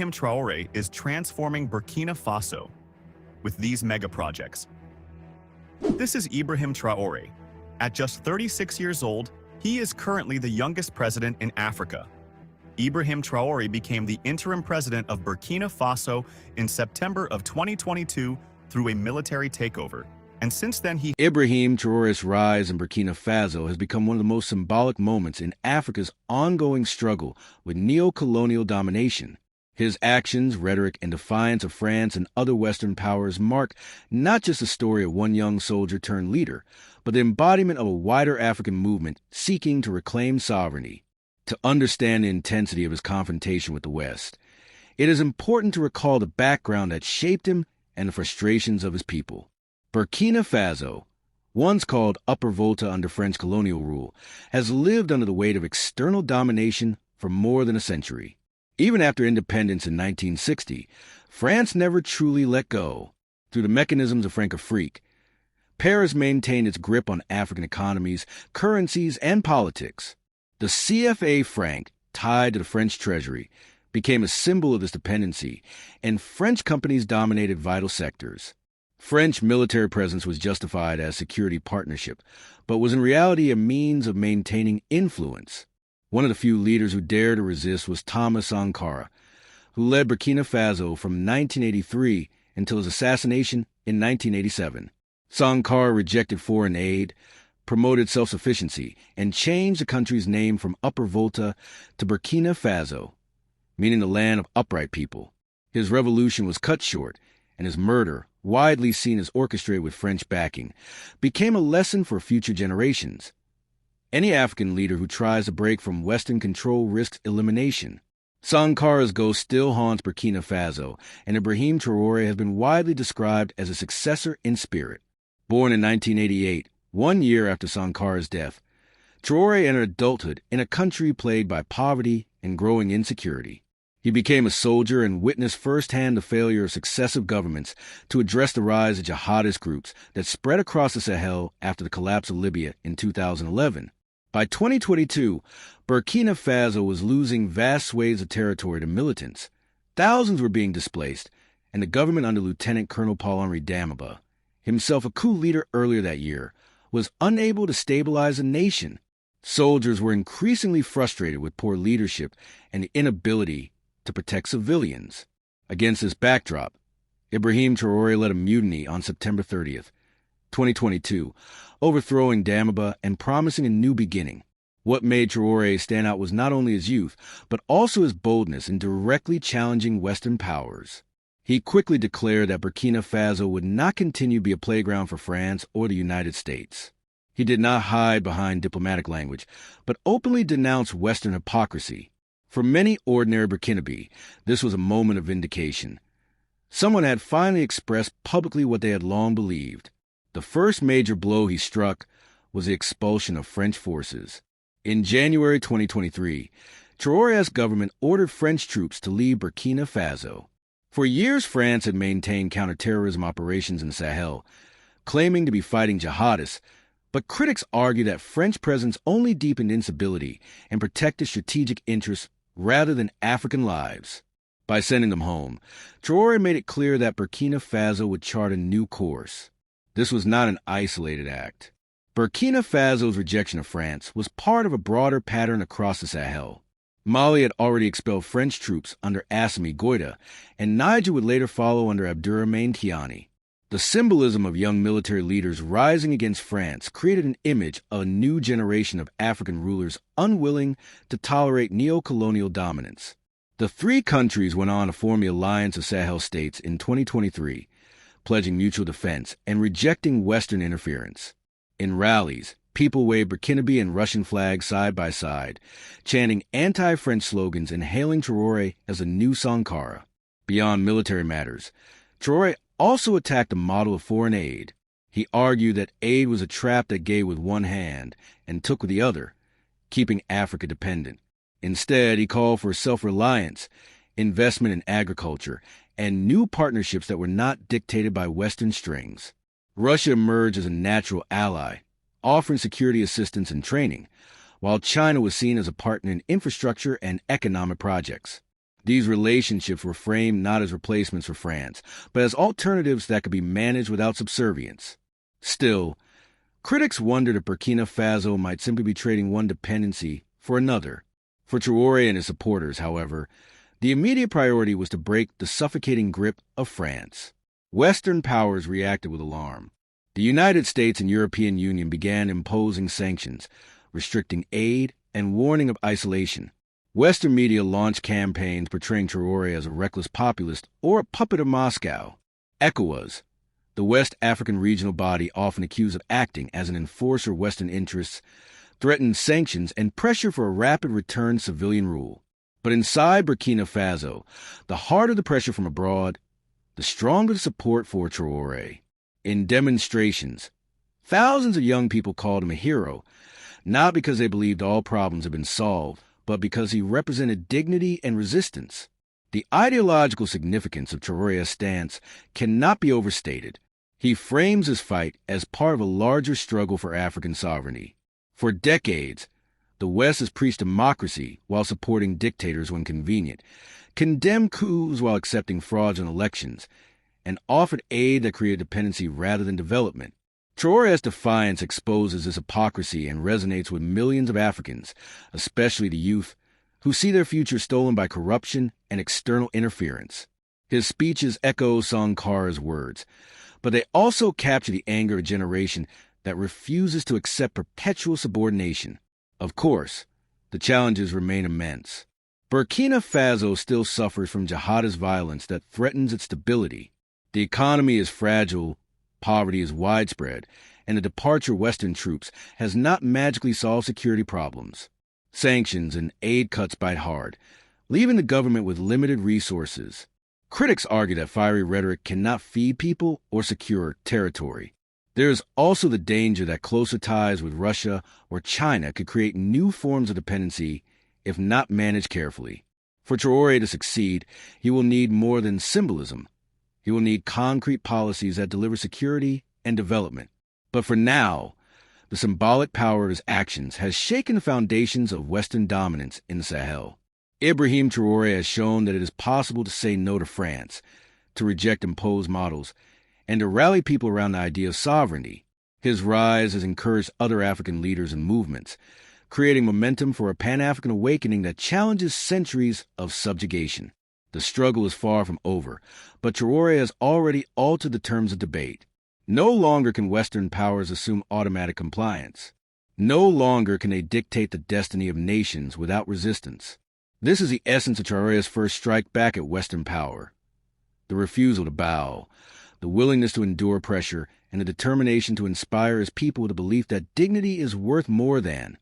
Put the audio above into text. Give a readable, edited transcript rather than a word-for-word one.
Traoré is transforming Burkina Faso with these mega projects. This is Ibrahim Traoré. At just 36 years old, he is currently the youngest president in Africa. Ibrahim Traoré became the interim president of Burkina Faso in September of 2022 through a military takeover. And since then Ibrahim Traoré's rise in Burkina Faso has become one of the most symbolic moments in Africa's ongoing struggle with neo-colonial domination. His actions, rhetoric, and defiance of France and other Western powers mark not just the story of one young soldier turned leader, but the embodiment of a wider African movement seeking to reclaim sovereignty. To understand the intensity of his confrontation with the West, it is important to recall the background that shaped him and the frustrations of his people. Burkina Faso, once called Upper Volta under French colonial rule, has lived under the weight of external domination for more than a century. Even after independence in 1960, France never truly let go. Through the mechanisms of Francafrique, Paris maintained its grip on African economies, currencies, and politics. The CFA franc, tied to the French treasury, became a symbol of this dependency, and French companies dominated vital sectors. French military presence was justified as security partnership, but was in reality a means of maintaining influence. One of the few leaders who dared to resist was Thomas Sankara, who led Burkina Faso from 1983 until his assassination in 1987. Sankara rejected foreign aid, promoted self-sufficiency, and changed the country's name from Upper Volta to Burkina Faso, meaning the land of upright people. His revolution was cut short, and his murder, widely seen as orchestrated with French backing, became a lesson for future generations. Any African leader who tries to break from Western control risks elimination. Sankara's ghost still haunts Burkina Faso, and Ibrahim Traoré has been widely described as a successor in spirit. Born in 1988, 1 year after Sankara's death, Traoré entered adulthood in a country plagued by poverty and growing insecurity. He became a soldier and witnessed firsthand the failure of successive governments to address the rise of jihadist groups that spread across the Sahel after the collapse of Libya in 2011. By 2022, Burkina Faso was losing vast swathes of territory to militants. Thousands were being displaced, and the government under Lieutenant Colonel Paul-Henri Damiba, himself a coup leader earlier that year, was unable to stabilize the nation. Soldiers were increasingly frustrated with poor leadership and the inability to protect civilians. Against this backdrop, Ibrahim Traoré led a mutiny on September 30th, 2022, overthrowing Damiba and promising a new beginning. What made Traoré stand out was not only his youth, but also his boldness in directly challenging Western powers. He quickly declared that Burkina Faso would not continue to be a playground for France or the United States. He did not hide behind diplomatic language, but openly denounced Western hypocrisy. For many ordinary Burkinabe, this was a moment of vindication. Someone had finally expressed publicly what they had long believed. The first major blow he struck was the expulsion of French forces. In January 2023, Traoré's government ordered French troops to leave Burkina Faso. For years, France had maintained counterterrorism operations in the Sahel, claiming to be fighting jihadists, but critics argue that French presence only deepened instability and protected strategic interests rather than African lives. By sending them home, Traoré made it clear that Burkina Faso would chart a new course. This was not an isolated act. Burkina Faso's rejection of France was part of a broader pattern across the Sahel. Mali had already expelled French troops under Assimi Goïta, and Niger would later follow under Abdourahmane Tiani. The symbolism of young military leaders rising against France created an image of a new generation of African rulers unwilling to tolerate neo-colonial dominance. The three countries went on to form the Alliance of Sahel States in 2023, pledging mutual defense and rejecting Western interference. In rallies, people waved Burkinabe and Russian flags side by side, chanting anti-French slogans and hailing Traoré as a new Sankara. Beyond military matters, Traoré also attacked the model of foreign aid. He argued that aid was a trap that gave with one hand and took with the other, keeping Africa dependent. Instead, he called for self-reliance, investment in agriculture, and new partnerships that were not dictated by Western strings. Russia emerged as a natural ally, offering security assistance and training, while China was seen as a partner in infrastructure and economic projects. These relationships were framed not as replacements for France, but as alternatives that could be managed without subservience. Still, critics wondered if Burkina Faso might simply be trading one dependency for another. For Traoré and his supporters, however, the immediate priority was to break the suffocating grip of France. Western powers reacted with alarm. The United States and European Union began imposing sanctions, restricting aid and warning of isolation. Western media launched campaigns portraying Traoré as a reckless populist or a puppet of Moscow. ECOWAS, the West African regional body often accused of acting as an enforcer of Western interests, threatened sanctions and pressure for a rapid return to civilian rule. But inside Burkina Faso, the harder the pressure from abroad, the stronger the support for Traoré. In demonstrations, thousands of young people called him a hero, not because they believed all problems had been solved, but because he represented dignity and resistance. The ideological significance of Traoré's stance cannot be overstated. He frames his fight as part of a larger struggle for African sovereignty. For decades, the West has preached democracy while supporting dictators when convenient, condemned coups while accepting fraudulent elections, and offered aid that created dependency rather than development. Traoré's defiance exposes this hypocrisy and resonates with millions of Africans, especially the youth, who see their future stolen by corruption and external interference. His speeches echo Sankar's words, but they also capture the anger of a generation that refuses to accept perpetual subordination. Of course, the challenges remain immense. Burkina Faso still suffers from jihadist violence that threatens its stability. The economy is fragile, poverty is widespread, and the departure of Western troops has not magically solved security problems. Sanctions and aid cuts bite hard, leaving the government with limited resources. Critics argue that fiery rhetoric cannot feed people or secure territory. There is also the danger that closer ties with Russia or China could create new forms of dependency if not managed carefully. For Traoré to succeed, he will need more than symbolism. He will need concrete policies that deliver security and development. But for now, the symbolic power of his actions has shaken the foundations of Western dominance in the Sahel. Ibrahim Traoré has shown that it is possible to say no to France, to reject imposed models, and to rally people around the idea of sovereignty. His rise has encouraged other African leaders and movements, creating momentum for a Pan-African awakening that challenges centuries of subjugation. The struggle is far from over, but Traoré has already altered the terms of debate. No longer can Western powers assume automatic compliance. No longer can they dictate the destiny of nations without resistance. This is the essence of Traoré's first strike back at Western power. The refusal to bow, the willingness to endure pressure, and the determination to inspire his people with the belief that dignity is worth more than